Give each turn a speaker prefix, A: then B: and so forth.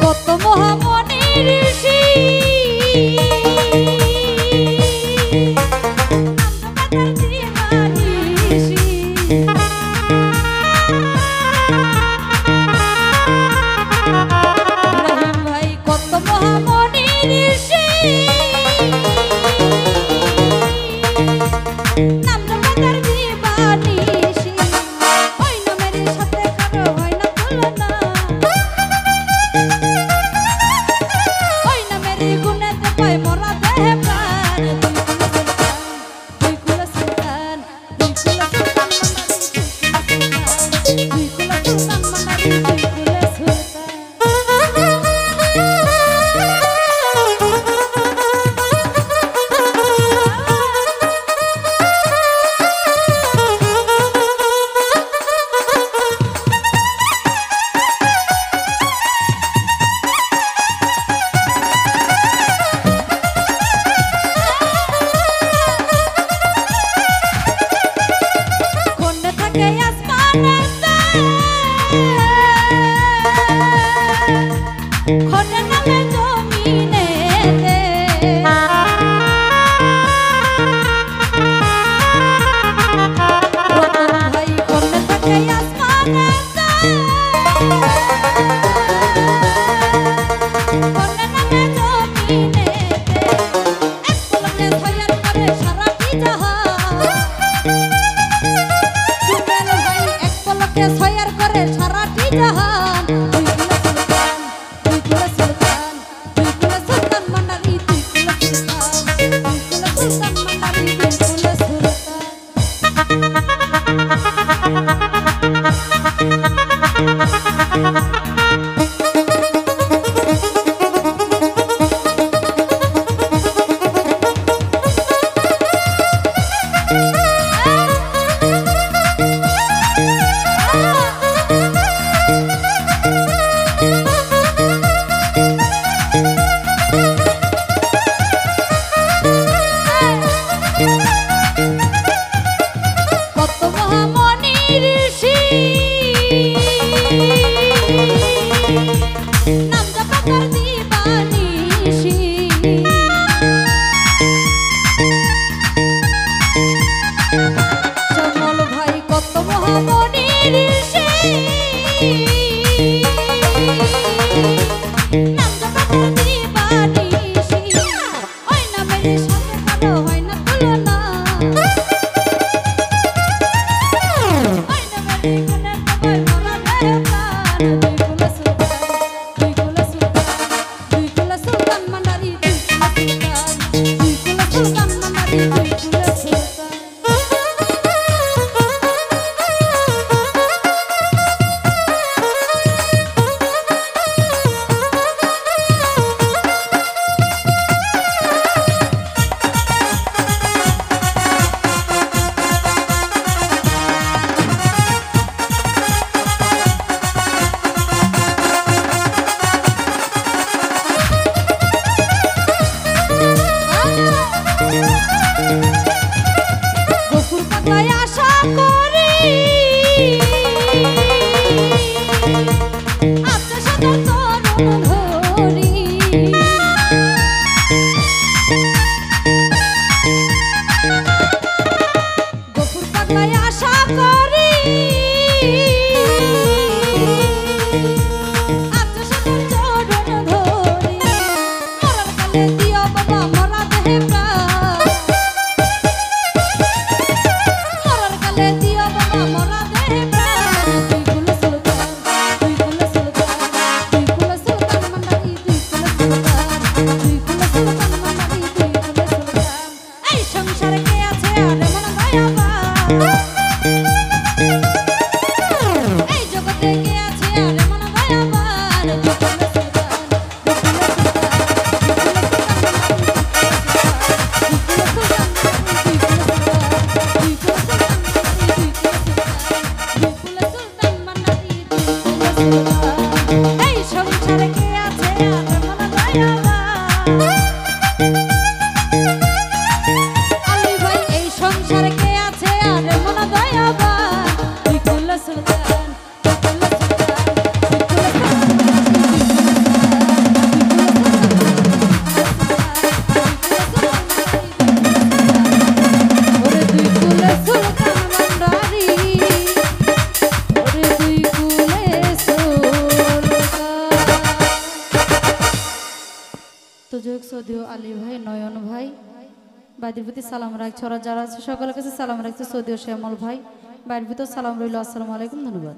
A: কত মহামণি ঋষি ভাই কত মহামণি ঋষি নাম জপাতার দিবানিশি ওই নামের সাথে কারো হয় না তুলনা ওই নামের গুণেতে পায় মোরা দেহে প্রাণ দুই কুল সুলতান দুই কুল সুলতান দুই কুল সুলতান মানারি দুই কুল সুলতান খোঁজে নামে জমিনেতে রতন ভাই খোঁজে থাকে আসমানেতে খোঁজে নামে জমিনেতে এক পলকে ছয়ার করে সারাটি জাহান জুবেল ভাই এক পলকে ছয়ার করে সারাটি জাহান নাম জপাতার দিবানিশি চমল ভাই কত মহামণি ঋষি নাম জপাতার দিবানিশি ওই নামের সাথে কারো হয় না তুলনা ওই নামের গুণেতে পায় মোরা দেহে সুযোগ সৌদিও আলী ভাই, নয়ন ভাই, বাইদের প্রতি সালাম রাখছে। ওরা যারা আছে সকলের কাছে সালাম রাখছে। সৌদিও শ্যামল ভাই, বাইরের ভিতর সালাম রইল। আসসালামু আলাইকুম, ধন্যবাদ।